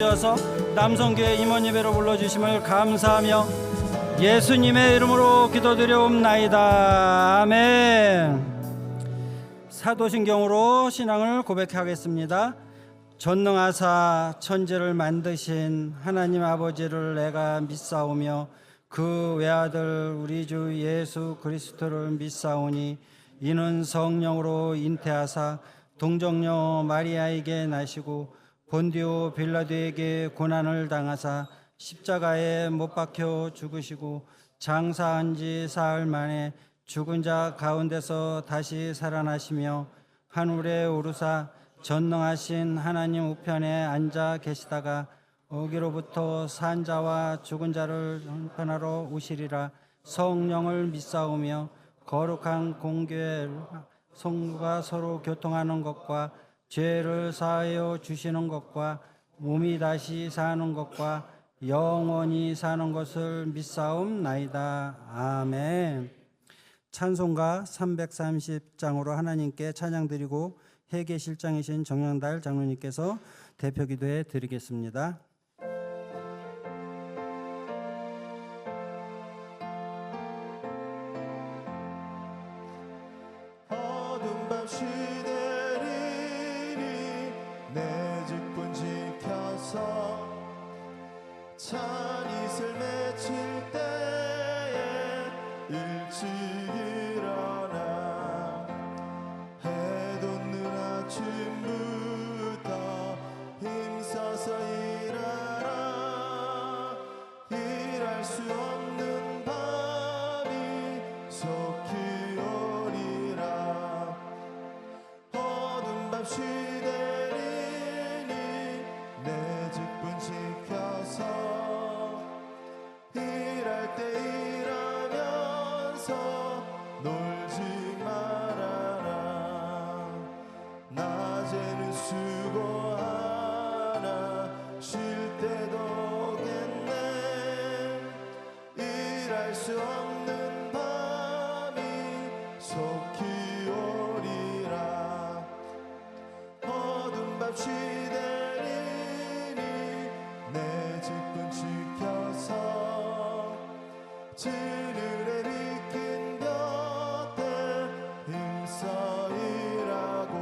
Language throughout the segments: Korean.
이어서 남성교회 임원예배로 불러주심을 감사하며 예수님의 이름으로 기도드려옵나이다. 아멘. 사도신경으로 신앙을 고백하겠습니다. 전능하사 천지를 만드신 하나님 아버지를 내가 믿사오며 그 외아들 우리 주 예수 그리스도를 믿사오니 이는 성령으로 잉태하사 동정녀 마리아에게 나시고 본디오 빌라도에게 고난을 당하사 십자가에 못 박혀 죽으시고 장사한 지 사흘 만에 죽은 자 가운데서 다시 살아나시며 하늘에 오르사 전능하신 하나님 우편에 앉아 계시다가 어기로부터 산 자와 죽은 자를 형편하러 오시리라. 성령을 믿사오며 거룩한 공교회 성도가 서로 교통하는 것과 죄를 사하여 주시는 것과 몸이 다시 사는 것과 영원히 사는 것을 믿사옵나이다. 아멘. 찬송가 330장으로 하나님께 찬양드리고 회계실장이신 정영달 장로님께서 대표기도해 드리겠습니다. 어두운 밤 시대리니 내 직분 지켜서 찬 이슬 맺힐 때에 일찍 일어나 해 돋는 아침부터 힘써서 일하라. 일할 수 없는 밤이 속히 오리라. 어두운 밤 시대리니 내 직분 지켜서 일할 때 일하면서 놀지 말아라. 낮에는 수고하나 쉴 때도 오겠네. 일할 수 없는 밤이 속히 오리라. 어두운 밤 시대리니 내 직분 지켜서 진을에 비킨 곁에 힘써 일하고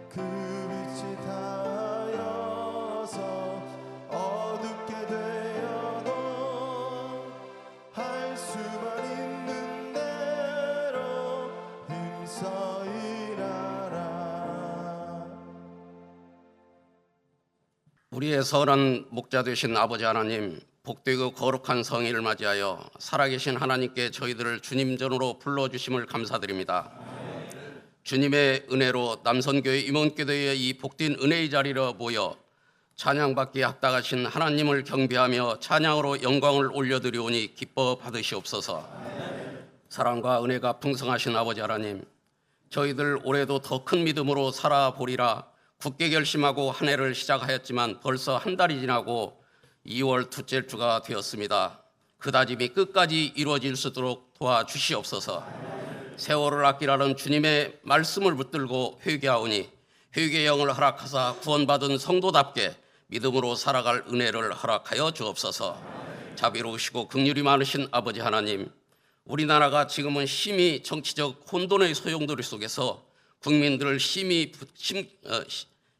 그 빛이 닿아여서 어둡게 되어도 할 수만 있는 대로 힘써 일하라. 우리의 선한 목자 되신 아버지 하나님, 복되고 거룩한 성일을 맞이하여 살아계신 하나님께 저희들을 주님 전으로 불러주심을 감사드립니다. 주님의 은혜로 남선교회 임원기도의 이 복된 은혜의 자리로 모여 찬양받기에 합당하신 하나님을 경배하며 찬양으로 영광을 올려드리오니 기뻐 받으시옵소서. 사랑과 은혜가 풍성하신 아버지 하나님, 저희들 올해도 더 큰 믿음으로 살아보리라 굳게 결심하고 한 해를 시작하였지만 벌써 한 달이 지나고 2월 둘째 주가 되었습니다. 그 다짐이 끝까지 이루어질 수 있도록 도와주시옵소서. 세월을 아끼라는 주님의 말씀을 붙들고 회개하오니 회개의 영을 허락하사 구원받은 성도답게 믿음으로 살아갈 은혜를 허락하여 주옵소서. 자비로우시고 긍휼이 많으신 아버지 하나님, 우리나라가 지금은 심히 정치적 혼돈의 소용돌이 속에서 국민들을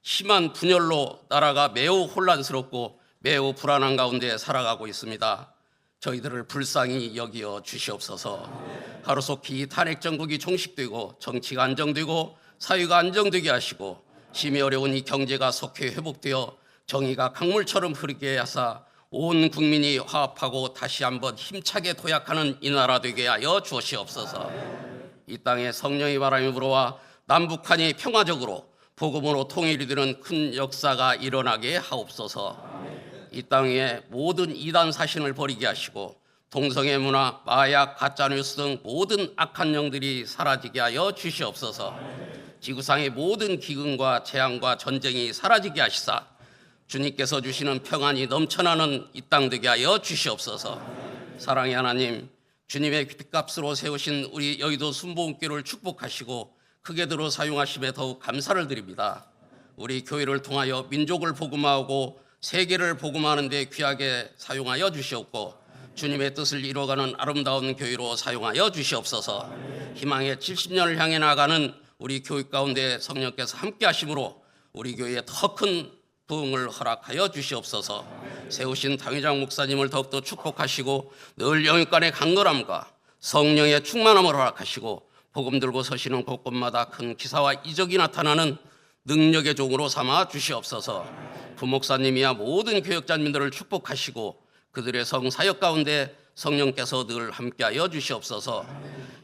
심한 분열로 나라가 매우 혼란스럽고 매우 불안한 가운데 살아가고 있습니다. 저희들을 불쌍히 여기어 주시옵소서. 하루속히 탄핵 정국이 종식되고 정치가 안정되고 사회가 안정되게 하시고 심히 어려운 이 경제가 속히 회복되어 정의가 강물처럼 흐르게 하사 온 국민이 화합하고 다시 한번 힘차게 도약하는 이 나라 되게 하여 주시옵소서. 이 땅에 성령의 바람이 불어와 남북한이 평화적으로 복음으로 통일이 되는 큰 역사가 일어나게 하옵소서. 이 땅에 모든 이단 사신을 버리게 하시고 동성애 문화, 마약, 가짜뉴스 등 모든 악한 영들이 사라지게 하여 주시옵소서. 지구상의 모든 기근과 재앙과 전쟁이 사라지게 하시사 주님께서 주시는 평안이 넘쳐나는 이 땅 되게 하여 주시옵소서. 사랑의 하나님, 주님의 핏값으로 세우신 우리 여의도 순복음교회를 축복하시고 크게 들어 사용하심에 더욱 감사를 드립니다. 우리 교회를 통하여 민족을 복음화하고 세계를 복음화하는 데 귀하게 사용하여 주시옵고 주님의 뜻을 이루어가는 아름다운 교회로 사용하여 주시옵소서. 희망의 70년을 향해 나가는 우리 교회 가운데 성령께서 함께 하심으로 우리 교회에 더 큰 부흥을 허락하여 주시옵소서. 세우신 당회장 목사님을 더욱더 축복하시고 늘 영육간의 강건함과 성령의 충만함을 허락하시고 복음 들고 서시는 곳곳마다 큰 기사와 이적이 나타나는 능력의 종으로 삼아 주시옵소서. 부목사님이야 모든 교역자님들을 축복하시고 그들의 성사역 가운데 성령께서 늘 함께하여 주시옵소서.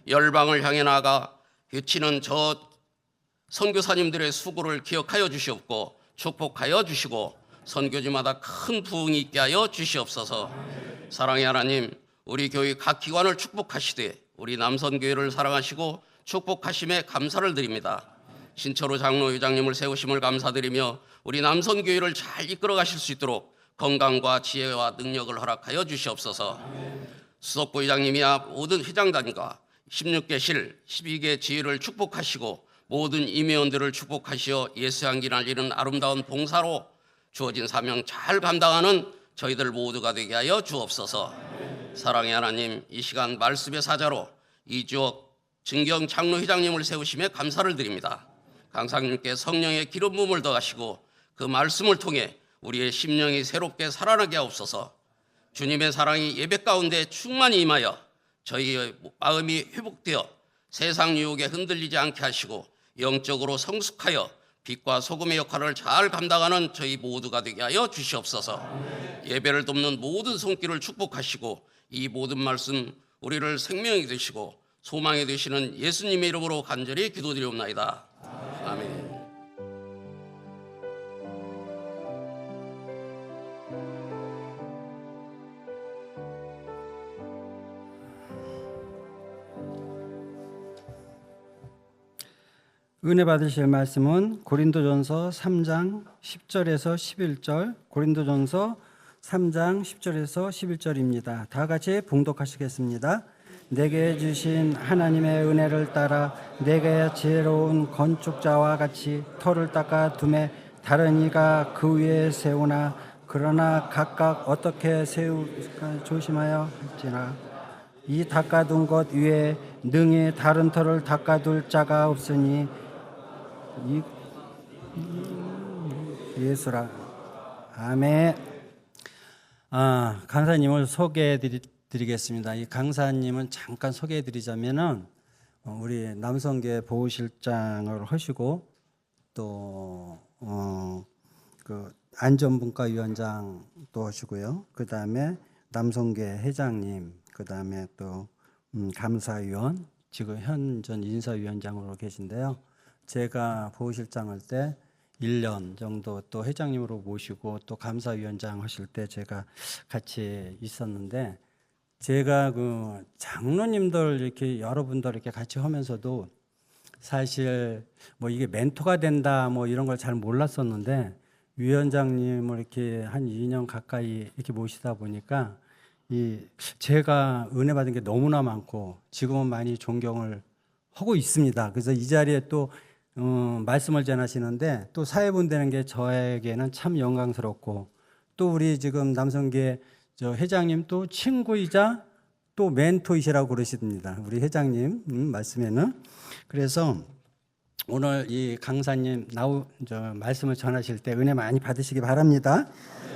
열방을 향해 나아가 외치는 저 선교사님들의 수고를 기억하여 주시옵고 축복하여 주시고 선교지마다 큰 부흥이 있게 하여 주시옵소서. 사랑의 하나님, 우리 교회 각 기관을 축복하시되 우리 남선교회를 사랑하시고 축복하심에 감사를 드립니다. 신철호 장로 회장님을 세우심을 감사드리며 우리 남선교회를 잘 이끌어 가실 수 있도록 건강과 지혜와 능력을 허락하여 주시옵소서. 수석부 회장님이야 모든 회장단과 16개 실, 12개 지혜를 축복하시고 모든 임회원들을 축복하시어 예수 향기 날리는 아름다운 봉사로 주어진 사명 잘 감당하는 저희들 모두가 되게 하여 주옵소서. 사랑의 하나님, 이 시간 말씀의 사자로 이주옥 증경 장로 회장님을 세우심에 감사를 드립니다. 강사님께 성령의 기름 부음을 더하시고 그 말씀을 통해 우리의 심령이 새롭게 살아나게 하옵소서. 주님의 사랑이 예배 가운데 충만히 임하여 저희의 마음이 회복되어 세상 유혹에 흔들리지 않게 하시고 영적으로 성숙하여 빛과 소금의 역할을 잘 감당하는 저희 모두가 되게 하여 주시옵소서. 예배를 돕는 모든 손길을 축복하시고 이 모든 말씀 우리를 생명이 되시고 소망이 되시는 예수님의 이름으로 간절히 기도드리옵나이다. 아멘. 은혜 받으실 말씀은 고린도전서 3장 10절에서 11절, 고린도전서 3장 10절에서 11절입니다. 다 같이 봉독하시겠습니다. 내게 주신 하나님의 은혜를 따라 내게 지혜로운 건축자와 같이 터를 닦아 둠에 다른 이가 그 위에 세우나 그러나 각각 어떻게 세울까 조심하여 할지라. 이 닦아둔 것 위에 능히 다른 터를 닦아둘 자가 없으니 예수라. 아멘. 강사님을 소개해드리겠습니다. 이 강사님은 잠깐 소개해드리자면은 우리 남성계 보호실장을 하시고 또 그 안전분과위원장도 하시고요. 그 다음에 남성계 회장님, 그 다음에 또 감사위원, 지금 현전 인사위원장으로 계신데요. 제가 보호실장 할 때 1년 정도 또 회장님으로 모시고 또 감사위원장 하실 때 제가 같이 있었는데, 제가 그 장로님들 이렇게 여러분들 이렇게 같이 하면서도 사실 뭐 이게 멘토가 된다 뭐 이런 걸 잘 몰랐었는데, 위원장님을 이렇게 한 2년 가까이 이렇게 모시다 보니까 제가 은혜 받은 게 너무나 많고 지금은 많이 존경을 하고 있습니다. 그래서 이 자리에 또 말씀을 전하시는데 또 사회분 되는 게 저에게는 참 영광스럽고, 또 우리 지금 남성계 저 회장님 또 친구이자 또 멘토이시라고 그러십니다. 우리 회장님 말씀에는. 그래서 오늘 이 강사님 말씀을 전하실 때 은혜 많이 받으시기 바랍니다.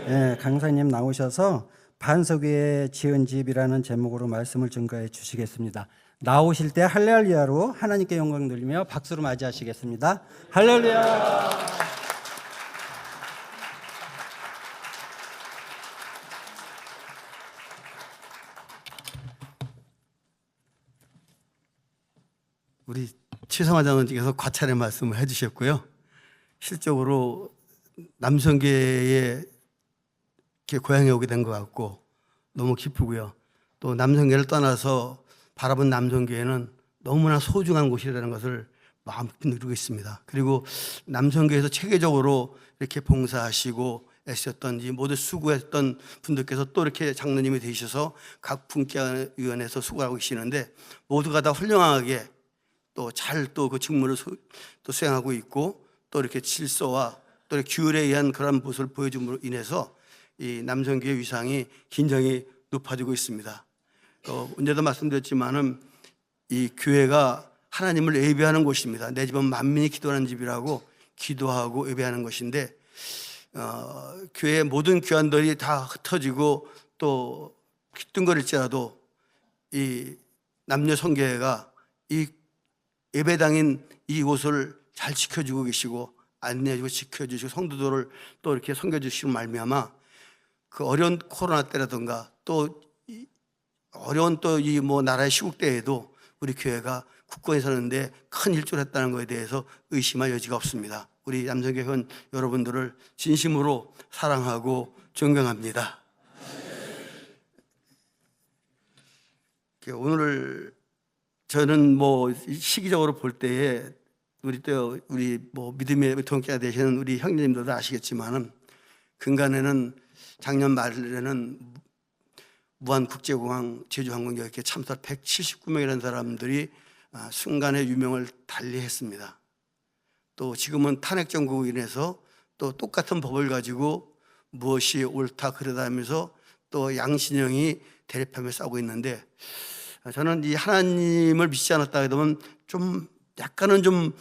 예, 강사님 나오셔서 반석 위에 지은 집이라는 제목으로 말씀을 증거해 주시겠습니다. 나오실 때 할렐루야로 하나님께 영광 돌리며 박수로 맞이하시겠습니다. 할렐루야. 우리 최성화 장로님께서 과찬의 말씀을 해주셨고요. 실적으로 남성계에 이렇게 고향에 오게 된 것 같고 너무 기쁘고요. 또 남성계를 떠나서 바라본 남성교회는 너무나 소중한 곳이라는 것을 마음껏 누리고 있습니다. 그리고 남성교회에서 체계적으로 이렇게 봉사하시고 애쓰셨던 이 모두 수고했던 분들께서 또 이렇게 장로님이 되셔서 각 분과위원회에서 수고하고 계시는데 모두가 다 훌륭하게 또 잘 또 그 직무를 또 수행하고 있고 또 이렇게 질서와 또 규율에 의한 그런 모습을 보여줌으로 인해서 이 남성교회 위상이 굉장히 높아지고 있습니다. 언제도 말씀드렸지만은 이 교회가 하나님을 예배하는 곳입니다. 내 집은 만민이 기도하는 집이라고 기도하고 예배하는 것인데 교회의 모든 교환들이 다 흩어지고 또 휘뚱거릴지라도 이 남녀 성교회가 이 예배당인 이곳을 잘 지켜주고 계시고 안내해주고 지켜주시고 성도들을 또 이렇게 섬겨주시고 말미암아 그 어려운 코로나 때라든가 또 어려운 또 이 뭐 나라의 시국 때에도 우리 교회가 굳건히 서는데 큰 일조를 했다는 것에 대해서 의심할 여지가 없습니다. 우리 남성교회 회원 여러분들을 진심으로 사랑하고 존경합니다. 오늘 저는 뭐 시기적으로 볼 때에 우리 뭐 믿음의 동기가 되시는 우리 형님들도 아시겠지만은 근간에는 작년 말에는 무안국제공항 제주항공여객에 참사 179명이라는 사람들이 순간의 유명을 달리했습니다. 또 지금은 탄핵 정국으로 인해서 또 똑같은 법을 가지고 무엇이 옳다 그러다 하면서 또 양신형이 대립하며 싸우고 있는데 저는 이 하나님을 믿지 않았다 그러면 좀 약간은 좀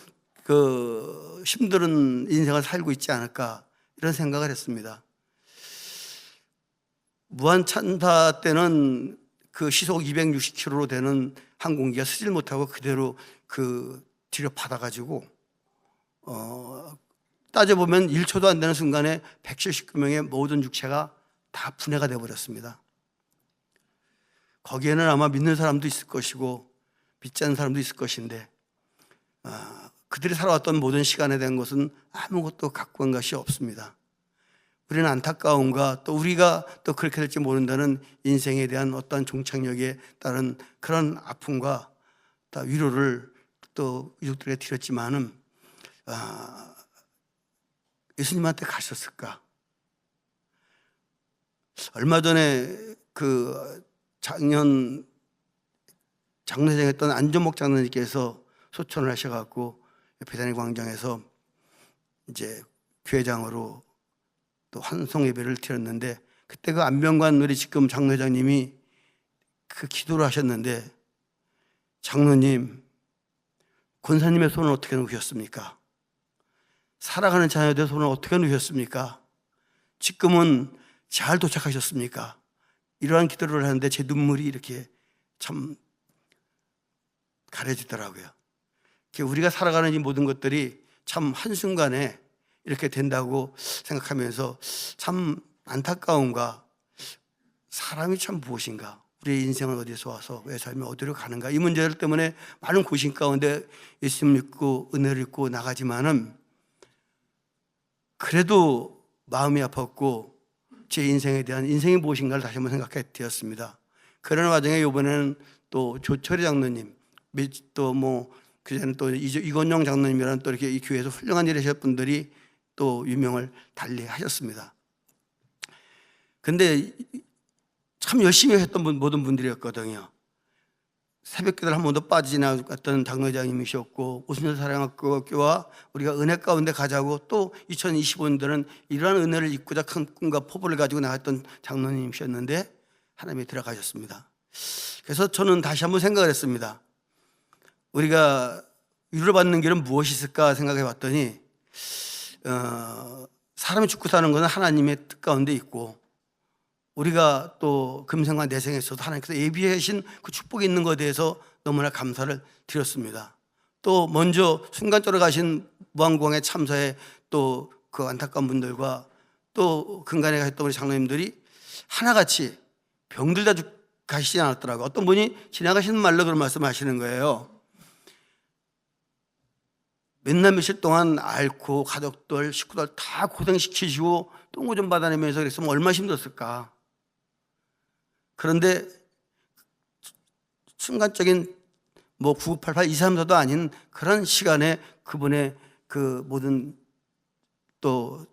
그 힘든 인생을 살고 있지 않을까 이런 생각을 했습니다. 무한 참사 때는 그 시속 260km로 되는 항공기가 쓰질 못하고 그대로 그 뒤로 받아가지고 따져보면 1초도 안 되는 순간에 179명의 모든 육체가 다 분해가 되어버렸습니다. 거기에는 아마 믿는 사람도 있을 것이고 믿지 않는 사람도 있을 것인데 그들이 살아왔던 모든 시간에 대한 것은 아무것도 갖고 간 것이 없습니다. 우리는 안타까움과 또 우리가 또 그렇게 될지 모른다는 인생에 대한 어떠한 종착역에 따른 그런 아픔과 또 위로를 또 유족들에게 드렸지만은 예수님한테 가셨을까? 얼마 전에 그 작년 장로회장 했던 안전목 장로님께서 소천을 하셔갖고 배단위 광장에서 이제 교회장으로 또 환송 예배를 드렸는데 그때 그 안병관 우리 지금 장로회장님이 그 기도를 하셨는데 장로님 권사님의 손을 어떻게 놓으셨습니까? 살아가는 자녀들의 손을 어떻게 놓으셨습니까? 지금은 잘 도착하셨습니까? 이러한 기도를 하는데 제 눈물이 이렇게 참 가려지더라고요. 우리가 살아가는 이 모든 것들이 참 한순간에 이렇게 된다고 생각하면서 참 안타까움과 사람이 참 무엇인가, 우리의 인생은 어디서 와서 왜 살면 어디로 가는가, 이 문제들 때문에 많은 고심 가운데 예수님 믿고 은혜를 입고 나가지만은 그래도 마음이 아팠고 제 인생에 대한 인생이 무엇인가를 다시 한번 생각하게 되었습니다. 그런 와중에 이번에는 또 조철희 장로님, 또 뭐 그전에 또 이건영 장로님이라는 또 이렇게 이 교회에서 훌륭한 일을 하셨던 분들이 또 유명을 달리하셨습니다. 근데 참 열심히 했던 모든 분들이었거든요. 새벽기도를 한 번도 빠지지 않았던 장로회장님이셨고 오순절 사랑학교와 우리가 은혜 가운데 가자고 또 2025년도는 이러한 은혜를 입고자 큰 꿈과 포부를 가지고 나갔던 장로님이셨는데 하나님이 들어가셨습니다. 그래서 저는 다시 한번 생각을 했습니다. 우리가 위로를 받는 길은 무엇이 있을까 생각해 봤더니 사람이 죽고 사는 것은 하나님의 뜻 가운데 있고 우리가 또 금생과 내생에서도 하나님께서 예비하신 그 축복이 있는 것에 대해서 너무나 감사를 드렸습니다. 또 먼저 순간적으로 가신 무안공항의 참사에 또 그 안타까운 분들과 또 근간에 가셨던 우리 장로님들이 하나같이 병들 다 가시지 않았더라고요. 어떤 분이 지나가시는 말로 그런 말씀하시는 거예요. 맨날 며칠 동안 앓고 가족들, 식구들 다 고생시키시고 똥오줌 받아내면서 그랬으면 얼마나 힘들었을까. 그런데 순간적인 뭐 9988, 234도 아닌 그런 시간에 그분의 그 모든 또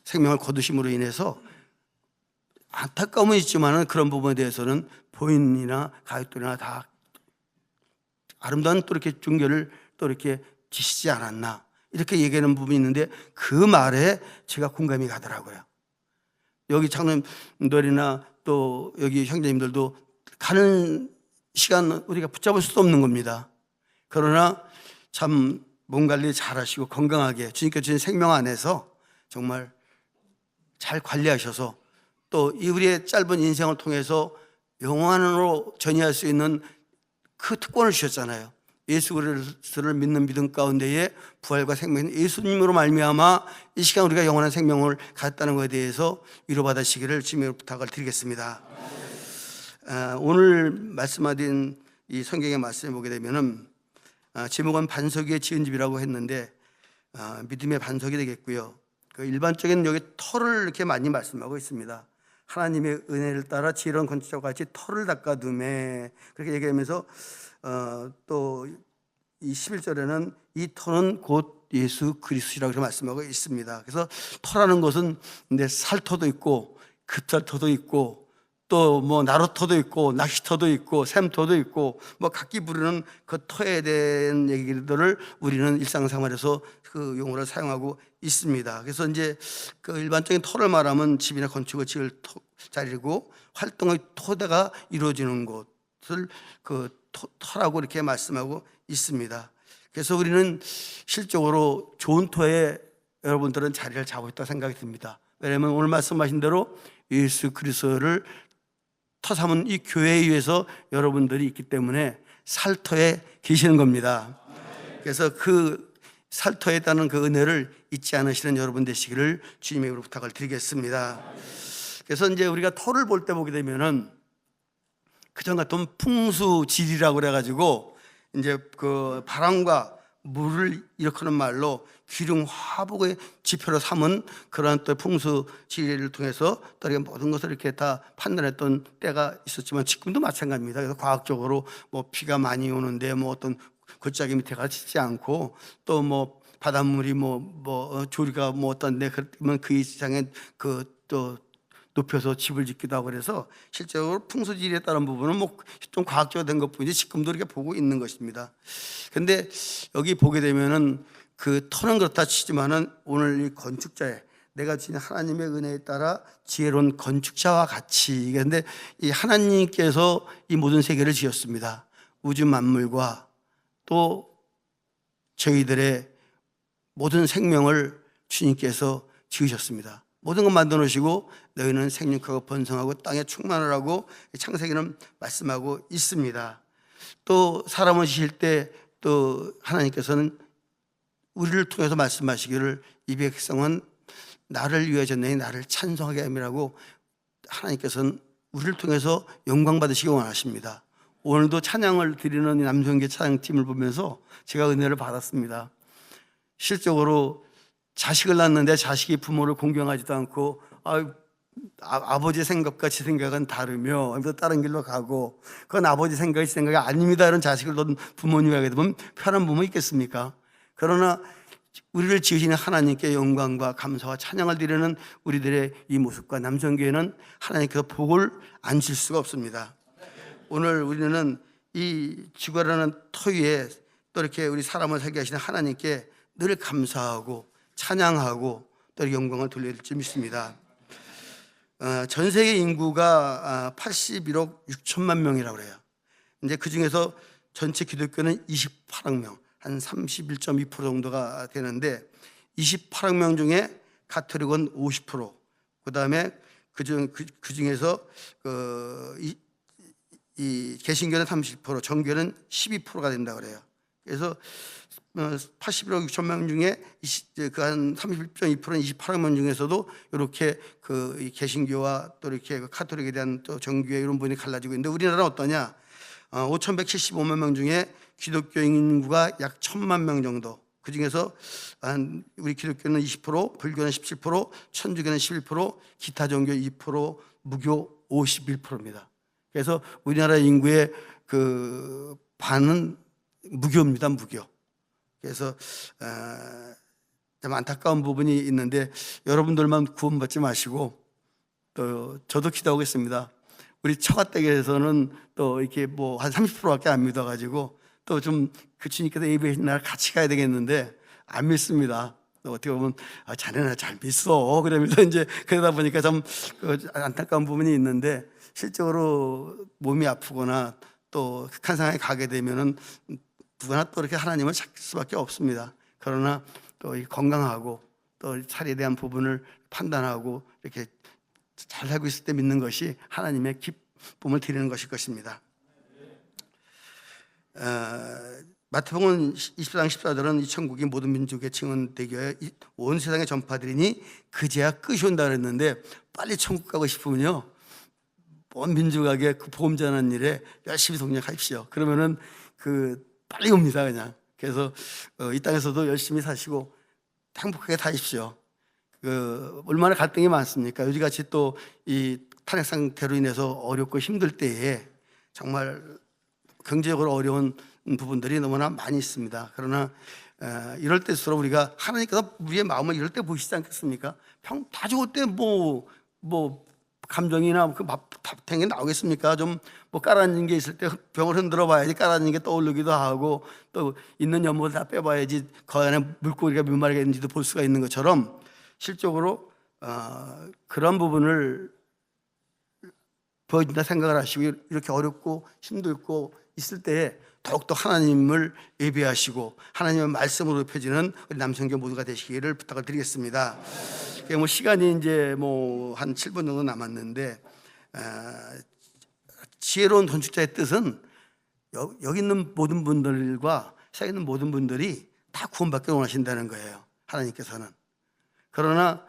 생명을 거두심으로 인해서 안타까움은 있지만은 그런 부분에 대해서는 본인이나 가족들이나 다 아름다운 또 이렇게 종교를 또 이렇게 지시지 않았나 이렇게 얘기하는 부분이 있는데 그 말에 제가 공감이 가더라고요. 여기 장로님들이나 또 여기 형제님들도 가는 시간 우리가 붙잡을 수도 없는 겁니다. 그러나 참 몸 관리 잘 하시고 건강하게 주님께서 주신 생명 안에서 정말 잘 관리하셔서 또 이 우리의 짧은 인생을 통해서 영원으로 전이할 수 있는 그 특권을 주셨잖아요. 예수 그리스도를 믿는 믿음 가운데에 부활과 생명인 예수님으로 말미암아 이 시간 우리가 영원한 생명을 갖았다는 것에 대해서 위로받으시기를 주님의 부탁을 드리겠습니다. 오늘 말씀하신 이 성경의 말씀을 보게 되면은 제목은 반석 위에 지은 집이라고 했는데 믿음의 반석이 되겠고요. 그 일반적인 여기 터를 이렇게 많이 말씀하고 있습니다. 하나님의 은혜를 따라 지혜로운 건축자와 같이 터를 닦아두매 그렇게 얘기하면서 또 이 11절에는 이 터는 곧 예수 그리스도라고 말씀하고 있습니다. 그래서 터라는 것은 근데 살터도 있고 급살터도 있고 또 뭐 나루터도 있고 낚시터도 있고 샘터도 있고 뭐 각기 부르는 그 터에 대한 얘기들을 우리는 일상생활에서 그 용어를 사용하고 있습니다. 그래서 이제 그 일반적인 터를 말하면 집이나 건축을 지을 자리고 활동의 토대가 이루어지는 곳을 그 터라고 이렇게 말씀하고 있습니다. 그래서 우리는 실적으로 좋은 터에 여러분들은 자리를 잡고 있다고 생각이 듭니다. 왜냐하면 오늘 말씀하신 대로 예수 그리스도를 터 삼은 이 교회에 의해서 여러분들이 있기 때문에 살터에 계시는 겁니다. 그래서 그 살터에 있다는 그 은혜를 잊지 않으시는 여러분 되시기를 주님의 이름으로 부탁을 드리겠습니다. 그래서 이제 우리가 터를 볼 때 보게 되면은 그전 같은 풍수지리라고 그래가지고 이제 그 바람과 물을 일으키는 말로 기륭 화복의 지표로 삼은 그러한 또 풍수 지리를 통해서 또 이렇게 모든 것을 이렇게 다 판단했던 때가 있었지만 지금도 마찬가지입니다. 그래서 과학적으로 뭐 비가 많이 오는데 뭐 어떤 골짜기 밑에 갇히지 않고 또 뭐 바닷물이 뭐 조리가 뭐 어떤데 그러면 그 이상의 그 또 높여서 집을 짓기도 하고 그래서 실제로 풍수지리에 따른 부분은 뭐 좀 과학적으로 된 것뿐이지 지금도 이렇게 보고 있는 것입니다. 그런데 여기 보게 되면은 그 터는 그렇다 치지만은 오늘 이 건축자의 내가 지닌 하나님의 은혜에 따라 지혜로운 건축자와 같이 그런데 이 하나님께서 이 모든 세계를 지었습니다. 우주 만물과 또 저희들의 모든 생명을 주님께서 지으셨습니다. 모든 것 만들어 놓으시고 너희는 생육하고 번성하고 땅에 충만하라고 창세기는 말씀하고 있습니다. 또 사람을 지실 때 또 하나님께서는 우리를 통해서 말씀하시기를 이 백성은 나를 위하여 졌나니 나를 찬송하게 함이라고 하나님께서는 우리를 통해서 영광 받으시기 원하십니다. 오늘도 찬양을 드리는 남성계 찬양팀을 보면서 제가 은혜를 받았습니다. 실적으로 자식을 낳는데 자식이 부모를 공경하지도 않고 아버지 생각과 지 생각은 다르며 다른 길로 가고 그건 아버지 생각이 지 생각이 아닙니다. 이런 자식을 둔 부모님이 하게 되면 편한 부모 있겠습니까? 그러나 우리를 지으시는 하나님께 영광과 감사와 찬양을 드리는 우리들의 이 모습과 남성교회는 하나님께서 복을 안 줄 수가 없습니다. 오늘 우리는 이 지구라는 터 위에 또 이렇게 우리 사람을 살게 하시는 하나님께 늘 감사하고 찬양하고 또 영광을 돌려야 될지 믿습니다. 전 세계 인구가 81억 6천만 명이라고 그래요. 이제 그 중에서 전체 기독교는 28억 명, 한 31.2% 정도가 되는데 28억 명 중에 가톨릭은 50%, 그다음에 그 중에서 이 개신교는 30%, 정교는 12%가 된다고 그래요. 그래서 81억 6천 명 중에 그 한 31.2%는 28억 명 중에서도 이렇게 그 개신교와 또 이렇게 카톨릭에 대한 또 정교회 이런 부분이 갈라지고 있는데 우리나라는 어떠냐? 5,175만 명 중에 기독교 인구가 약 1,000만 명 정도. 그 중에서 우리 기독교는 20%, 불교는 17%, 천주교는 11%, 기타 종교 2%, 무교 51%입니다. 그래서 우리나라 인구의 그 반은 무교입니다, 무교. 그래서 좀 안타까운 부분이 있는데 여러분들만 구원받지 마시고 또 저도 기도하겠습니다. 우리 처가댁에서는 또 이렇게 뭐 한 30%밖에 안 믿어가지고 또 좀 그 주님께서 예배하신 날 같이 가야 되겠는데 안 믿습니다. 어떻게 보면 자네는 잘 믿어 그러면서 이제 그러다 보니까 좀 안타까운 부분이 있는데, 실적으로 몸이 아프거나 또 극한 상황에 가게 되면은 누구나 또 이렇게 하나님을 찾을 수밖에 없습니다. 그러나 또 건강하고 또 살에 대한 부분을 판단하고 이렇게 잘 살고 있을 때 믿는 것이 하나님의 기쁨을 드리는 것일 것입니다. 마태복음 24장 14절은 이 천국이 모든 민족에 증언되게 하여 온 세상에 전파되리니 그제야 끝이 온다 그랬는데, 빨리 천국 가고 싶으면요, 온 민족에게 그 복음 전하는 일에 열심히 동력하십시오. 그러면은 빨리 옵니다 그냥. 그래서 이 땅에서도 열심히 사시고 행복하게 사십시오. 얼마나 갈등이 많습니까? 요즘같이 또 이 탄핵 상태로 인해서 어렵고 힘들 때에 정말 경제적으로 어려운 부분들이 너무나 많이 있습니다. 그러나 이럴 때일수록 우리가 하나님께서 우리의 마음을 이럴 때 보시지 않겠습니까? 병 다 죽을 때 뭐 감정이나 탱이 나오겠습니까? 좀 깔아앉은 게 있을 때 병을 흔들어 봐야지 깔아앉은 게 떠오르기도 하고, 또 있는 연못을 다 빼봐야지 그 안에 물고기가 몇 마리가 있는지도 볼 수가 있는 것처럼, 실적으로 그런 부분을 보여준다 생각을 하시고, 이렇게 어렵고 힘들고 있을 때에 더욱더 하나님을 예배하시고 하나님의 말씀으로 펴지는 우리 남성교 모두가 되시기를 부탁을 드리겠습니다. 시간이 이제 한 7분 정도 남았는데, 지혜로운 건축자의 뜻은 여기 있는 모든 분들과 세상에 있는 모든 분들이 다 구원받기 원하신다는 거예요, 하나님께서는. 그러나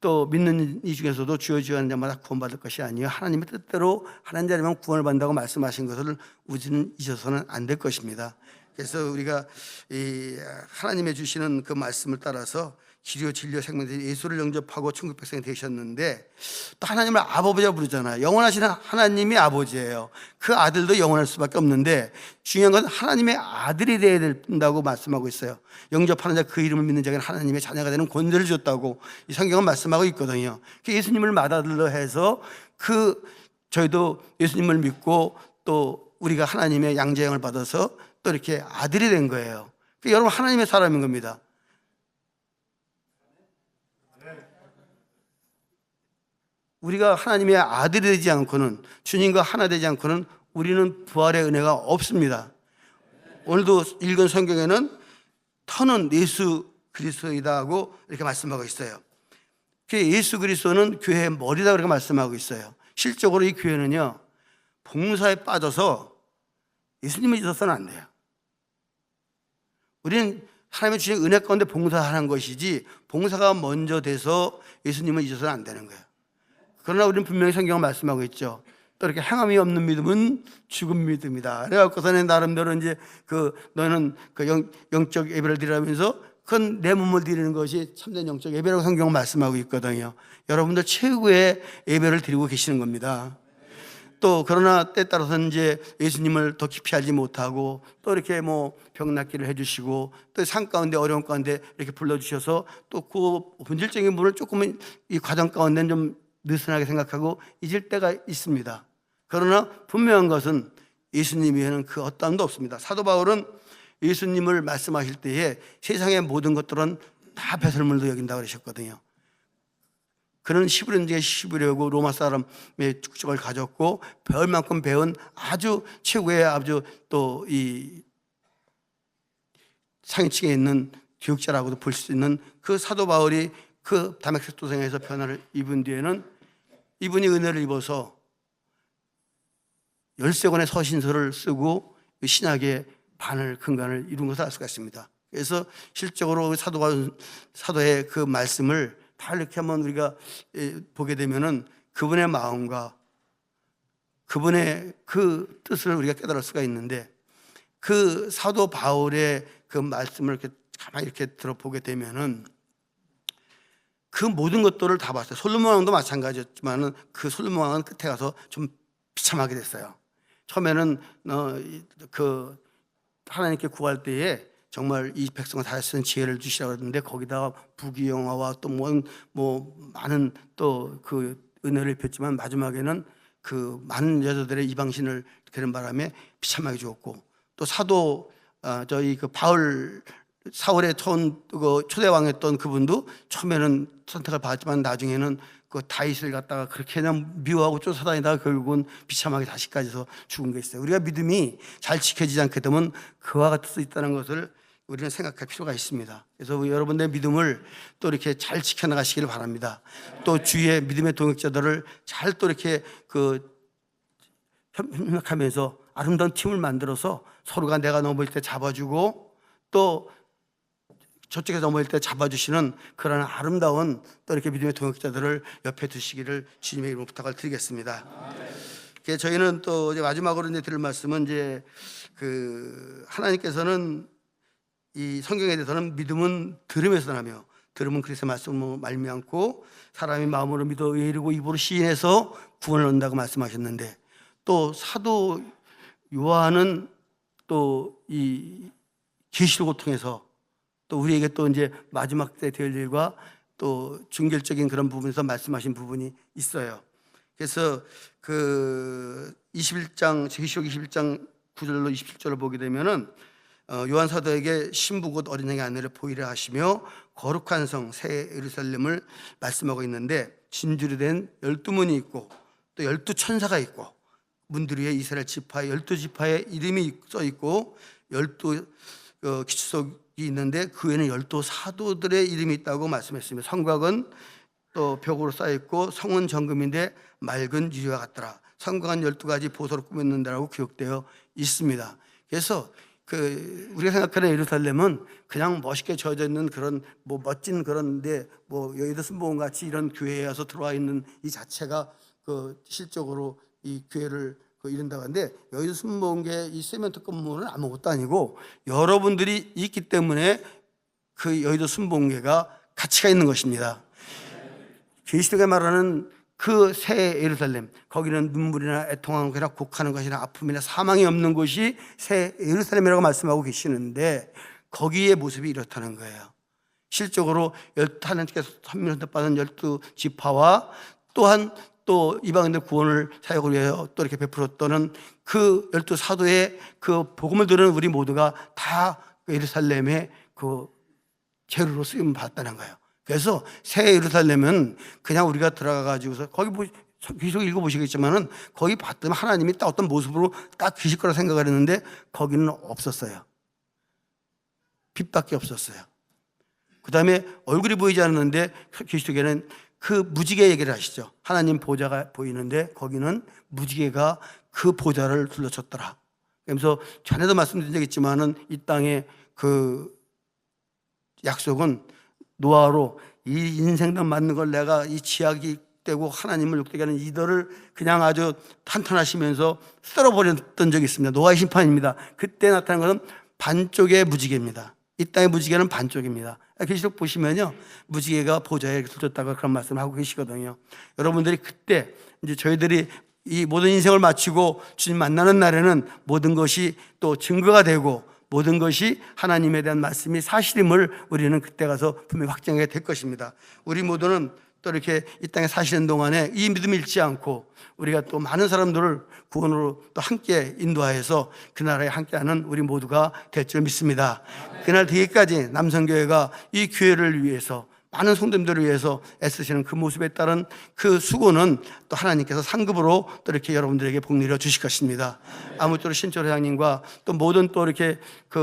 또 믿는 이 중에서도 주여 주여 하는 자마다 구원받을 것이 아니요 하나님의 뜻대로 하나님 자리만 구원을 받는다고 말씀하신 것을 우리는 잊어서는 안 될 것입니다. 그래서 우리가 이 하나님의 주시는 그 말씀을 따라서 기료 진료 생명된 예수를 영접하고 천국 백성이 되셨는데, 또 하나님을 아버지라고 부르잖아요. 영원하신 하나님이 아버지예요. 그 아들도 영원할 수밖에 없는데, 중요한 건 하나님의 아들이 되어야 된다고 말씀하고 있어요. 영접하는 자 그 이름을 믿는 자에게는 하나님의 자녀가 되는 권세를 줬다고 이 성경은 말씀하고 있거든요. 예수님을 맏아들로 해서 저희도 예수님을 믿고 또 우리가 하나님의 양자형을 받아서 또 이렇게 아들이 된 거예요. 여러분 하나님의 사람인 겁니다. 우리가 하나님의 아들이 되지 않고는, 주님과 하나 되지 않고는 우리는 부활의 은혜가 없습니다. 오늘도 읽은 성경에는 터는 예수 그리스도이다 하고 이렇게 말씀하고 있어요. 예수 그리스도는 교회의 머리다 그렇게 말씀하고 있어요. 실적으로 이 교회는요, 봉사에 빠져서 예수님을 잊어서는 안 돼요. 우리는 하나님의 주신 은혜 가운데 봉사하는 것이지, 봉사가 먼저 돼서 예수님을 잊어서는 안 되는 거예요. 그러나 우리는 분명히 성경을 말씀하고 있죠. 또 이렇게 행함이 없는 믿음은 죽은 믿음이다. 그래갖고서는 나름대로 이제 너는 영적 예배를 드리라면서 그건 내 몸을 드리는 것이 참된 영적 예배라고 성경은 말씀하고 있거든요. 여러분들 최고의 예배를 드리고 계시는 겁니다. 또 그러나 때에 따라서는 이제 예수님을 더 깊이 알지 못하고, 또 이렇게 병 낫기를 해주시고, 또 산 가운데 어려운 가운데 이렇게 불러주셔서 또 그 본질적인 부분을 조금은 이 과정 가운데는 좀 느슨하게 생각하고 잊을 때가 있습니다. 그러나 분명한 것은 예수님 외에는 그 어떠함도 없습니다. 사도 바울은 예수님을 말씀하실 때에 세상의 모든 것들은 다 배설물로 여긴다고 그러셨거든요. 그는 시부련중에 시부려고 로마 사람의 국적을 가졌고, 배울 만큼 배운 아주 최고의 아주 또 이 상위층에 있는 교육자라고도 볼 수 있는 그 사도 바울이 그 다메섹 도상에서 변화를 입은 뒤에는 이분이 은혜를 입어서 13권의 서신서를 쓰고 신학의 반을 근간을 이룬 것을 알 수가 있습니다. 그래서 실적으로 사도의 그 말씀을 다 이렇게 한번 우리가 보게 되면은 그분의 마음과 그분의 그 뜻을 우리가 깨달을 수가 있는데, 그 사도 바울의 그 말씀을 이렇게 가만히 이렇게 들어보게 되면은 그 모든 것들을 다 봤어요. 솔로몬 왕도 마찬가지였지만은 그 솔로몬 왕은 끝에 가서 좀 비참하게 됐어요. 처음에는 그 하나님께 구할 때에 정말 이 백성을 다 쓰는 지혜를 주시라고 했는데, 거기다가 부귀영화와 또 많은 또 그 은혜를 입혔지만 마지막에는 그 많은 여자들의 이방신을 그런 바람에 비참하게 죽었고, 또 사도 저희 그 바울 사울의 초대왕이었던 그분도 처음에는 선택을 받았지만 나중에는 그 다윗을 갖다가 그렇게 그냥 미워하고 쫓아다니다가 결국은 비참하게 다시까지서 죽은 게 있어요. 우리가 믿음이 잘 지켜지지 않게 되면 그와 같을 수 있다는 것을 우리는 생각할 필요가 있습니다. 그래서 여러분들의 믿음을 또 이렇게 잘 지켜나가시기를 바랍니다. 또 주위의 믿음의 동역자들을 잘 또 이렇게 협력하면서 아름다운 팀을 만들어서 서로가 내가 넘어질 때 잡아주고 또 저쪽에서 넘어질 때 잡아주시는 그런 아름다운 또 이렇게 믿음의 동역자들을 옆에 두시기를 주님의 이름으로 부탁을 드리겠습니다. 저희는 또 이제 마지막으로 이제 드릴 말씀은 이제 하나님께서는 이 성경에 대해서는 믿음은 들음에서 나며 들음은 그리스도의 말씀으로 말미암고 사람이 마음으로 믿어 의에 이르고 입으로 시인해서 구원을 얻는다고 말씀하셨는데 또 사도 요한은 또 이 계시록을 통해서 또 우리에게 또 이제 마지막 때 될 일과 또 중결적인 그런 부분에서 말씀하신 부분이 있어요. 그래서 21장 계시록 21장 9절로 27절을 보게 되면은 요한 사도에게 신부 곧 어린 양의 아내를 보이려 하시며 거룩한 성 새 예루살렘을 말씀하고 있는데 진주로 된 12문이 있고 또 12천사가 있고 문들 위에 이스라엘 지파의 12지파의 이름이 써 있고 12기초석이 있는데 그 외에는 12사도들의 이름이 있다고 말씀했습니다. 성곽은 또 벽으로 쌓여 있고 성은 정금인데 맑은 유리와 같더라. 성곽은 12가지 보석으로 꾸몄는다라고 기록되어 있습니다. 그래서 우리가 생각하는 예루살렘은 그냥 멋있게 지어져 있는 그런 멋진 그런데 여의도 순복음 같이 이런 교회에 와서 들어와 있는 이 자체가 실적으로 이 교회를 이룬다고 하는데 여의도 순복음교회 이 세멘트 건물은 아무것도 아니고 여러분들이 있기 때문에 그 여의도 순복음교회가 가치가 있는 것입니다. 계시록에 말하는 그 새 예루살렘, 거기는 눈물이나 애통하는 것이나 곡하는 것이나 아픔이나 사망이 없는 곳이 새 예루살렘이라고 말씀하고 계시는데 거기에 모습이 이렇다는 거예요. 실적으로 하나님께서 선민을 받은 12지파와 또한 또 이방인들 구원을 사역을 위하여 또 이렇게 베풀었던 그 12사도의 그 복음을 들은 우리 모두가 다 예루살렘의 재료로 쓰임 받았다는 거예요. 그래서 새 예루살렘은 그냥 우리가 들어가 가지고서 거기 계속 읽어보시겠지만은 거기 봤더니 하나님이 딱 어떤 모습으로 딱 계실 거라 생각을 했는데 거기는 없었어요. 빛밖에 없었어요. 그 다음에 얼굴이 보이지 않는데 계시록에는 그 무지개 얘기를 하시죠. 하나님 보좌가 보이는데 거기는 무지개가 그 보좌를 둘러쳤더라. 그래서 전에도 말씀드린 적 있지만은 이 땅의 약속은 노아로 이 인생도 맞는 걸 내가 이 지약이 되고 하나님을 욕되게 하는 이들을 그냥 아주 탄탄하시면서 썰어버렸던 적이 있습니다. 노아의 심판입니다. 그때 나타난 것은 반쪽의 무지개입니다. 이 땅의 무지개는 반쪽입니다. 계시록 보시면요, 무지개가 보좌에 둘렀다고 그런 말씀을 하고 계시거든요. 여러분들이 그때 이제 저희들이 이 모든 인생을 마치고 주님 만나는 날에는 모든 것이 또 증거가 되고 모든 것이 하나님에 대한 말씀이 사실임을 우리는 그때 가서 분명히 확정하게 될 것입니다. 우리 모두는 또 이렇게 이 땅에 사시는 동안에 이 믿음을 잃지 않고 우리가 또 많은 사람들을 구원으로 또 함께 인도하여서 그 나라에 함께하는 우리 모두가 될 줄 믿습니다. 그날 되기까지 남성교회가 이 교회를 위해서 많은 성도님들을 위해서 애쓰시는 그 모습에 따른 그 수고는 또 하나님께서 상급으로 또 이렇게 여러분들에게 복 내려 주실 것입니다. 아무쪼록 신철 회장님과 또 모든 또 이렇게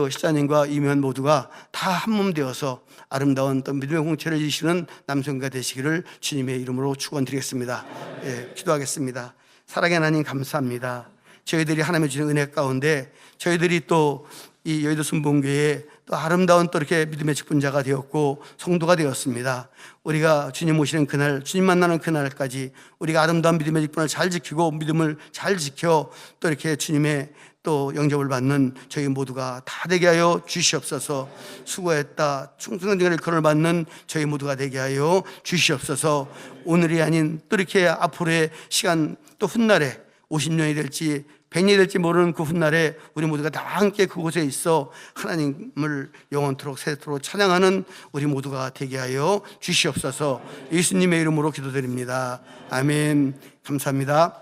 시장님과 이면 모두가 다 한 몸 되어서 아름다운 또 믿음의 공채를 이루시는 남성가 되시기를 주님의 이름으로 축원드리겠습니다. 기도하겠습니다. 사랑의 하나님 감사합니다. 저희들이 하나님의 주신 은혜 가운데 저희들이 또 이 여의도 순복음교회에 또 아름다운 또 이렇게 믿음의 직분자가 되었고 성도가 되었습니다. 우리가 주님 오시는 그날, 주님 만나는 그날까지 우리가 아름다운 믿음의 직분을 잘 지키고 믿음을 잘 지켜 또 이렇게 주님의 또 영접을 받는 저희 모두가 다 되게 하여 주시옵소서. 수고했다 충성된 일컬을 받는 저희 모두가 되게 하여 주시옵소서. 오늘이 아닌 또 이렇게 앞으로의 시간 또 훗날에 50년이 될지 100년이 될지 모르는 그 훗날에 우리 모두가 다 함께 그곳에 있어 하나님을 영원토록 세토록 찬양하는 우리 모두가 되게 하여 주시옵소서. 예수님의 이름으로 기도드립니다. 아멘. 감사합니다.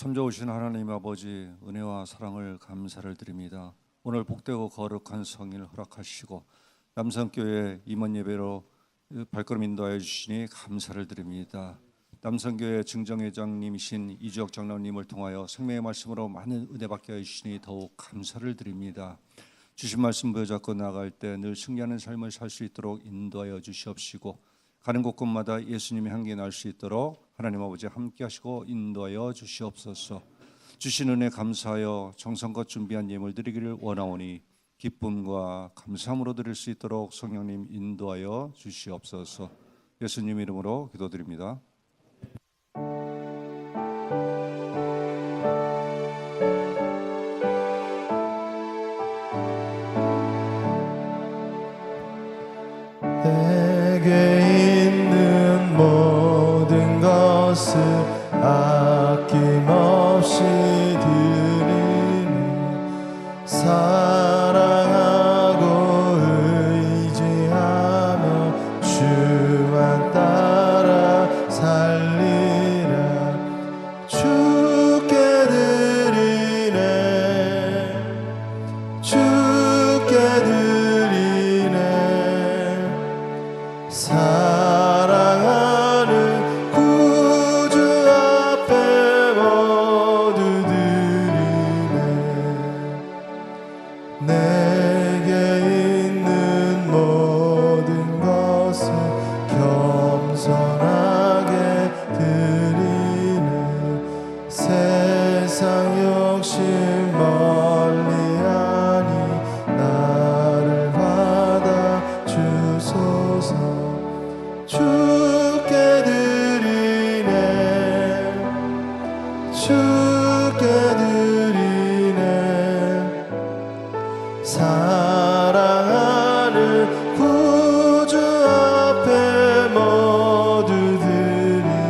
참 좋으신 하나님 아버지, 은혜와 사랑을 감사를 드립니다. 오늘 복되고 거룩한 성일 허락하시고 남성교회 임원 예배로 발걸음 인도하여 주시니 감사를 드립니다. 남성교회 증정회장님이신 이주혁 장로님을 통하여 생명의 말씀으로 많은 은혜 받게 해주시니 더욱 감사를 드립니다. 주신 말씀 부여잡고 나아갈 때 늘 승리하는 삶을 살 수 있도록 인도하여 주시옵시고, 가는 곳곳마다 예수님의 향기 날 수 있도록 하나님 아버지 함께 하시고 인도하여 주시옵소서. 주신 은혜 감사하여 정성껏 준비한 예물 드리기를 원하오니 기쁨과 감사함으로 드릴 수 있도록 성령님 인도하여 주시옵소서. 예수님 이름으로 기도드립니다. 내게 있는 모든 것을 아낌없이 드리니 사랑하고 의지하며 주만 따라 살리라. 주께 드리네, 주께 드리네. 사랑하는 구주 앞에 모두 드리네. 내게 있는 모든 것을 겸손하게 드리네. 세상 욕심 멀리하니 나를 받아 주소서. 주께 드리네, 주께 드리네. 사랑하는 구주 앞에 모두 드리네.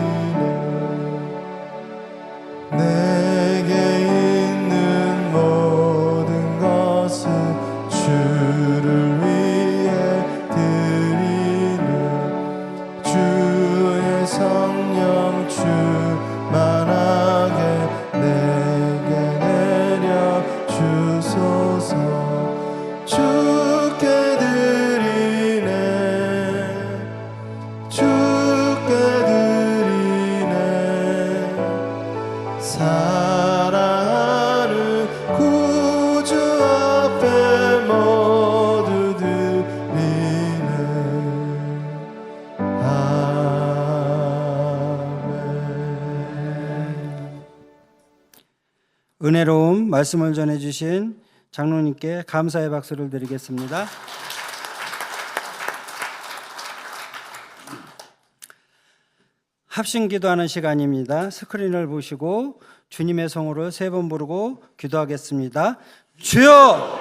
내게 있는 모든 것을 주를 위해 드리네. 주의 성령 충만하게 내게 내려 주소서. 주께 드리네, 주께 드리네. 사랑하는 구주 앞에 모두 드리네. 아멘. 은혜로운 말씀을 전해주신 장로님께 감사의 박수를 드리겠습니다. 합심 기도하는 시간입니다. 스크린을 보시고 주님의 성으로 세 번 부르고 기도하겠습니다. 주여,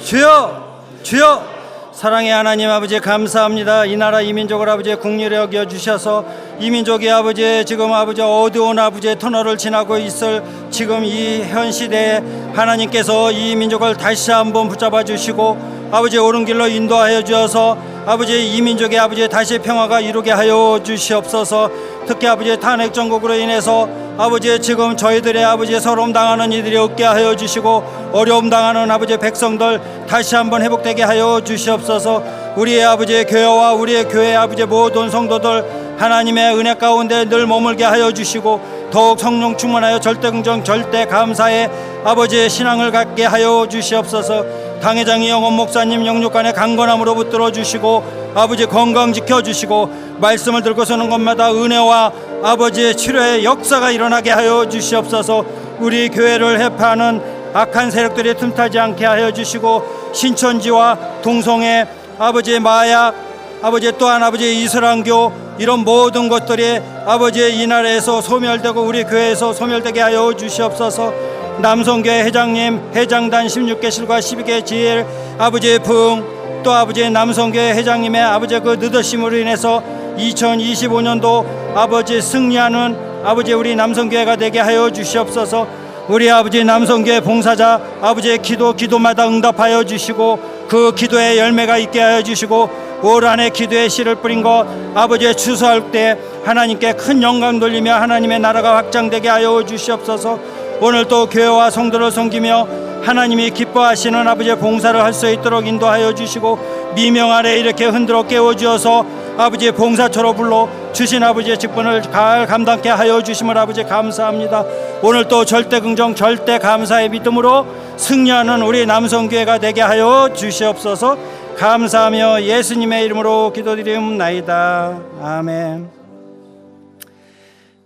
주여, 주여. 사랑의 하나님 아버지 감사합니다. 이 나라 이 민족을 아버지 국리를 여겨주셔서 이 민족이 아버지 지금 아버지 어두운 아버지의 터널을 지나고 있을 지금 이 현 시대에 하나님께서 이 민족을 다시 한번 붙잡아 주시고 아버지 옳은 길로 인도하여 주셔서 아버지 이 민족의 아버지 다시 평화가 이루게 하여 주시옵소서. 특히 아버지 탄핵 정국으로 인해서 아버지 지금 저희들의 아버지 서러움 당하는 이들이 없게 하여 주시고 어려움 당하는 아버지 백성들 다시 한번 회복되게 하여 주시옵소서. 우리의 아버지 교회와 우리의 교회 아버지 모든 성도들 하나님의 은혜 가운데 늘 머물게 하여 주시고 더욱 성령 충만하여 절대 긍정 절대 감사의 아버지의 신앙을 갖게 하여 주시옵소서. 당회장이 영원 목사님 영육간의 강건함으로 붙들어 주시고 아버지 건강 지켜주시고 말씀을 들고 서는 것마다 은혜와 아버지의 치료의 역사가 일어나게 하여 주시옵소서. 우리 교회를 해파하는 악한 세력들이 틈타지 않게 하여 주시고 신천지와 동성애 아버지의 마약 아버지 또한 아버지의 이슬람교 이런 모든 것들이 아버지의 이 나라에서 소멸되고 우리 교회에서 소멸되게 하여 주시옵소서. 남성교회 회장님 회장단 16개실과 12개 지일 아버지의 부흥 또 아버지의 남성교회 회장님의 아버지의 그 느드심으로 인해서 2025년도 아버지 승리하는 아버지 우리 남성교회가 되게 하여 주시옵소서. 우리 아버지 남성교회 봉사자 아버지의 기도마다 응답하여 주시고 그 기도에 열매가 있게 하여 주시고 올 한해 기도의 씨를 뿌린 것 아버지의 추수할 때 하나님께 큰 영광 돌리며 하나님의 나라가 확장되게 하여 주시옵소서. 오늘 또 교회와 성도를 섬기며 하나님이 기뻐하시는 아버지의 봉사를 할 수 있도록 인도하여 주시고 미명 아래 이렇게 흔들어 깨워주어서 아버지의 봉사처로 불러 주신 아버지의 직분을 잘 감당케 하여 주심을 아버지 감사합니다. 오늘 또 절대 긍정 절대 감사의 믿음으로 승리하는 우리 남성교회가 되게 하여 주시옵소서. 감사하며 예수님의 이름으로 기도드리옵나이다. 아멘.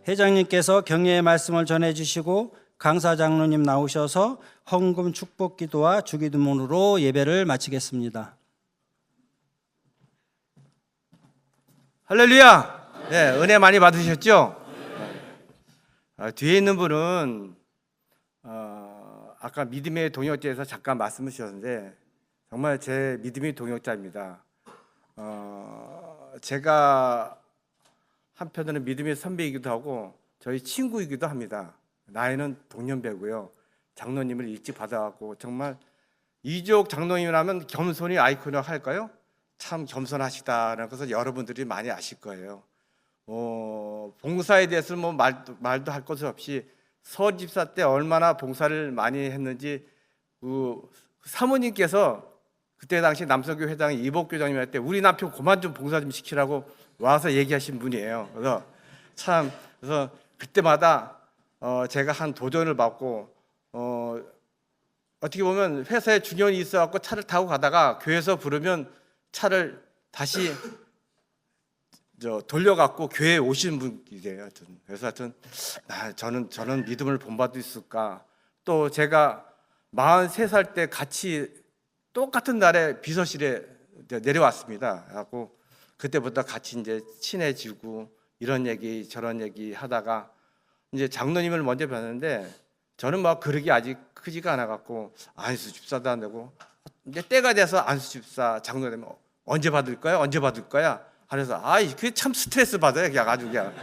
회장님께서 격려의 말씀을 전해주시고 강사 장로님 나오셔서 헌금 축복 기도와 주기도문으로 예배를 마치겠습니다. 할렐루야! 네, 은혜 많이 받으셨죠? 뒤에 있는 분은 아까 믿음의 동역자에서 잠깐 말씀을 주셨는데 정말 제 믿음의 동역자입니다. 제가 한편으로는 믿음의 선배이기도 하고 저희 친구이기도 합니다. 나이는 동년배고요. 장로님을 일찍 받아갖고 정말 이족 장로님이라면 겸손이 아이콘이라고 할까요? 참 겸손하시다는 것을 여러분들이 많이 아실 거예요. 봉사에 대해서는 뭐 말도 할 것이 없이 서 집사 때 얼마나 봉사를 많이 했는지 그 사모님께서 그때 당시 남성교 회장이 이복교장님 할 때 우리 남편 그만 좀 봉사 좀 시키라고 와서 얘기하신 분이에요. 그래서 그때마다 제가 한 도전을 받고 어떻게 보면 회사에 중요한 일이 있어갖고 차를 타고 가다가 교회에서 부르면 차를 다시 돌려갖고 교회에 오시는 분이래요. 그래서 하여튼 저는 믿음을 본받을 수 있을까. 또 제가 43살 때 같이 똑같은 날에 비서실에 내려왔습니다. 그래갖고 그때부터 같이 이제 친해지고 이런 얘기 저런 얘기 하다가 이제 장로님을 먼저 뵀는데 저는 막 그릇이 아직 크지가 않아갖고 안수 집사도 안 되고 이제 때가 돼서 안수 집사 장로 되면 언제 받을 거야? 언제 받을 거야? 그래서 그게 참 스트레스 받아요. 그냥 아주 그냥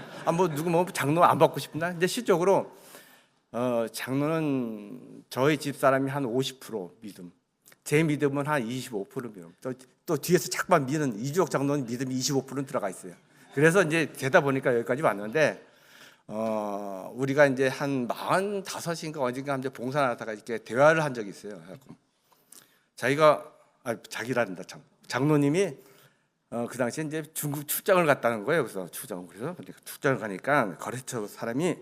누구 장로 안 받고 싶나? 근데 실적으로 장로는 저희 집 사람이 한 50% 믿음, 제 믿음은 한 25% 믿음. 또 뒤에서 자꾸만 믿는 이주옥 장로는 믿음이 25%는 들어가 있어요. 그래서 이제 되다 보니까 여기까지 왔는데 우리가 이제 한 45인가 언젠가 이제 봉사하다가 이렇게 대화를 한 적이 있어요. 자기란다 참. 장로님이 그 당시에 이제 중국 출장을 갔다는 거예요. 그래서 출장을 가니까 거래처 사람이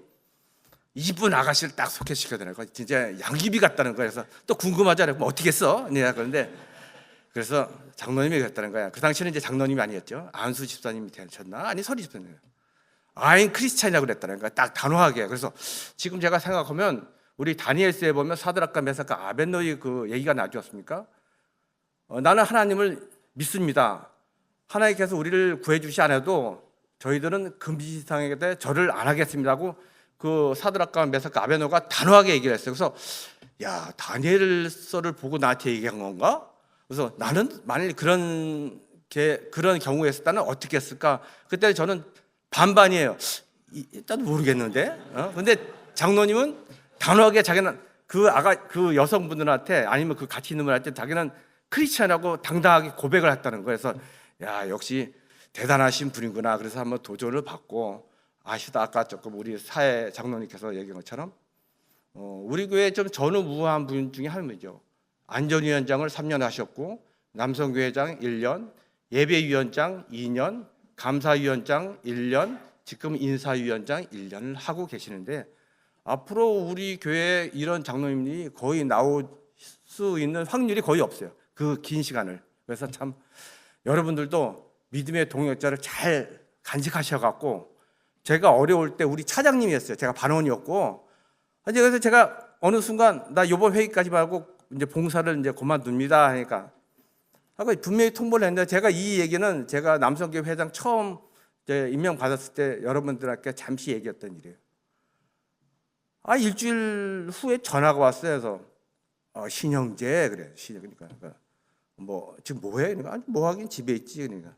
이쁜 아가씨를 딱 소개시켜드려요. 진짜 양귀비 같다는 거예요. 그래서 또 궁금하잖아요. 뭐 어떻게 했어? 그런데 그래서 장로님이 그랬다는 거야. 그 당시에는 이제 장로님이 아니었죠. 안수 집사님이 되셨나? 아니 서리 집사님. 아인 크리스찬이라고 그랬다는 거야. 딱 단호하게. 그래서 지금 제가 생각하면 우리 다니엘서에 보면 사드락과 메삭과 아벳노의 그 얘기가 나지 않습니까? 나는 하나님을 믿습니다. 하나님께서 우리를 구해주시 않아도 저희들은 금지상에게 대해 절을 안 하겠습니다고 그 사드락과 메삭과 아벳노가 단호하게 얘기를 했어요. 그래서 다니엘서를 보고 나한테 얘기한 건가? 그래서 나는 만일 그런 경우였다면 어떻게 했을까? 그때 저는 반반이에요. 일단 모르겠는데. 근데 장로님은 단호하게 자기는 그 여성분들한테 아니면 그 같이 있는 분한테 자기는 크리스찬이라고 당당하게 고백을 했다는 거예요. 그래서 역시 대단하신 분이구나. 그래서 한번 도전을 받고 아까 조금 우리 사회 장로님께서 얘기한 것처럼 우리 교회 좀 전후무한 분 중에 한 분이죠. 안전위원장을 3년 하셨고 남성교회장 1년, 예배위원장 2년, 감사위원장 1년, 지금 인사위원장 1년을 하고 계시는데 앞으로 우리 교회에 이런 장로님이 거의 나올 수 있는 확률이 거의 없어요. 그 긴 시간을. 그래서 참 여러분들도 믿음의 동역자를 잘 간직하셔갖고 제가 어려울 때 우리 차장님이었어요. 제가 반원이었고 그래서 제가 어느 순간 나 이번 회의까지 말고 이제 봉사를 이제 그만둡니다 하니까 분명히 통보를 했는데 제가 이 얘기는 제가 남성교회 회장 처음 이제 임명 받았을 때 여러분들께 잠시 얘기했던 일이에요. 일주일 후에 전화가 왔어요. 그래서 신형제 그래. 그러니까 지금 뭐해? 그러니까 뭐 하긴 집에 있지. 그러니까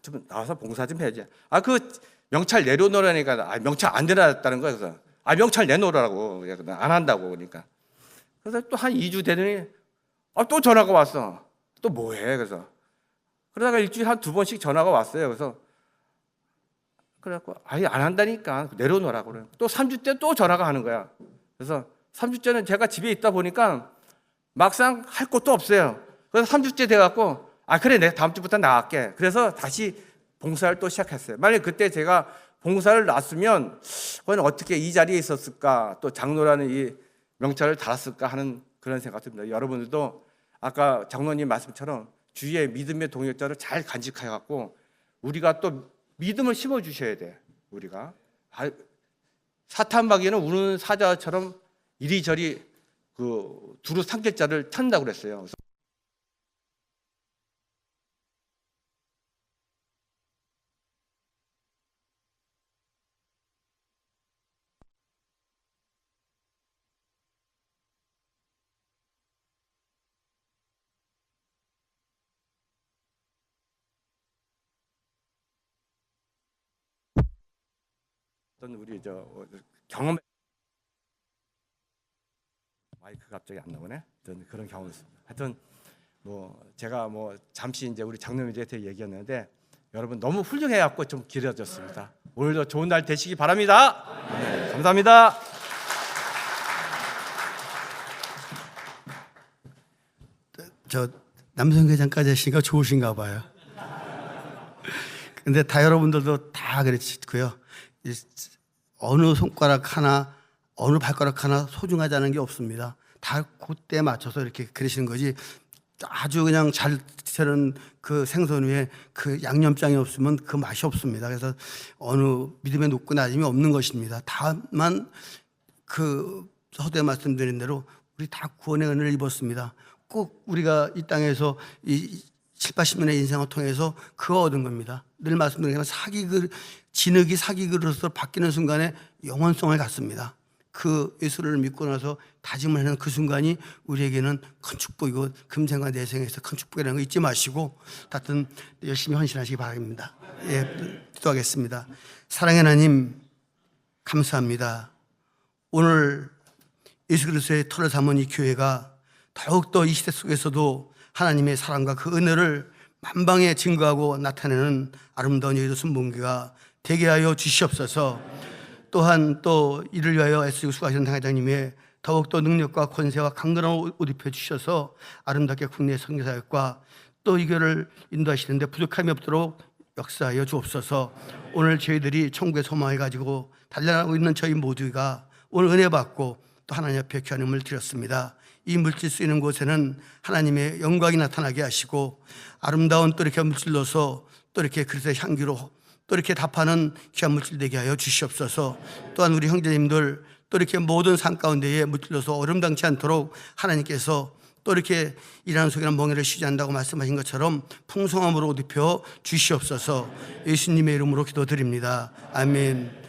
좀 나와서 봉사 좀 해야지. 그 명찰 내려놓으라니까 명찰 안 내려놨다는 거예요. 그래서 명찰 내놓으라고 안 한다고 그러니까. 그래서 또 한 2주 되더니 또 전화가 왔어. 또 뭐해? 그래서 그러다가 일주일에 한 2번씩 전화가 왔어요. 그래갖고 안 한다니까 내려놓으라고 그래. 또 3주 때 또 전화가 하는 거야. 그래서 3주째는 제가 집에 있다 보니까 막상 할 것도 없어요. 그래서 3주째 돼갖고 그래 내가 다음 주부터 나갈게. 그래서 다시 봉사를 또 시작했어요. 만약 그때 제가 봉사를 놨으면 그건 어떻게 이 자리에 있었을까, 또 장로라는 이 명찰을 달았을까 하는 그런 생각이 듭니다. 여러분들도 아까 장로님 말씀처럼 주위에 믿음의 동역자를 잘 간직해 갖고 우리가 또 믿음을 심어 주셔야 돼. 우리가 사탄마귀는 우는 사자처럼 이리저리 그 두루 삼킬 자를 찾는다고 그랬어요. 그래서 어떤 우리 경험 마이크 갑자기 안 나오네. 어떤 그런 경험이 있습니다. 하여튼 제가 잠시 이제 우리 장로님들한테 얘기했는데 여러분 너무 훌륭해 갖고 좀 길어졌습니다. 오늘도 좋은 날 되시기 바랍니다. 네, 감사합니다. 저 남성회장까지 하시니까 좋으신가 봐요. 근데 다 여러분들도 다 그렇고요. 어느 손가락 하나, 어느 발가락 하나 소중하지 않은 게 없습니다. 다 그때 맞춰서 이렇게 그리시는 거지. 아주 그냥 잘 되는 그 생선 위에 그 양념장이 없으면 그 맛이 없습니다. 그래서 어느 믿음의 높고 낮음이 없는 것입니다. 다만 그 서두에 말씀드린 대로 우리 다 구원의 은혜를 입었습니다. 꼭 우리가 이 땅에서 이 7, 80년의 인생을 통해서 그거 얻은 겁니다. 늘 말씀드리지만 진흙이 사기 그릇으로 바뀌는 순간에 영원성을 갖습니다. 그 예수를 믿고 나서 다짐을 하는 그 순간이 우리에게는 큰 축복이고 금생과 내생에서 큰 축복이라는 거 잊지 마시고 하여튼 열심히 헌신하시기 바랍니다. 예, 기도하겠습니다. 사랑의 하나님 감사합니다. 오늘 예수 그리스도의 터를 삼은 이 교회가 더욱더 이 시대 속에서도 하나님의 사랑과 그 은혜를 만방에 증거하고 나타내는 아름다운 여의도 순복음교회가 되게 하여 주시옵소서. 또한 또 이를 위하여 애쓰고 수고하시는 회장님의 더욱더 능력과 권세와 강건한 옷 입혀 주셔서 아름답게 국내 선교사역과 또 이 교회를 인도하시는데 부족함이 없도록 역사하여 주옵소서. 오늘 저희들이 천국의 소망을 가지고 달려가고 있는 저희 모두가 오늘 은혜 받고 또 하나님 앞에 기원임을 드렸습니다. 이 물질 쓰이는 곳에는 하나님의 영광이 나타나게 하시고 아름다운 또 이렇게 물질로서 또 이렇게 그릇의 향기로 또 이렇게 답하는 귀한 물질 되게 하여 주시옵소서. 또한 우리 형제님들 또 이렇게 모든 산 가운데에 물질로서 어름당치 않도록 하나님께서 또 이렇게 일하는 속에는 멍에를 쉬지 않는다고 말씀하신 것처럼 풍성함으로 옷 입혀 주시옵소서. 예수님의 이름으로 기도드립니다. 아멘.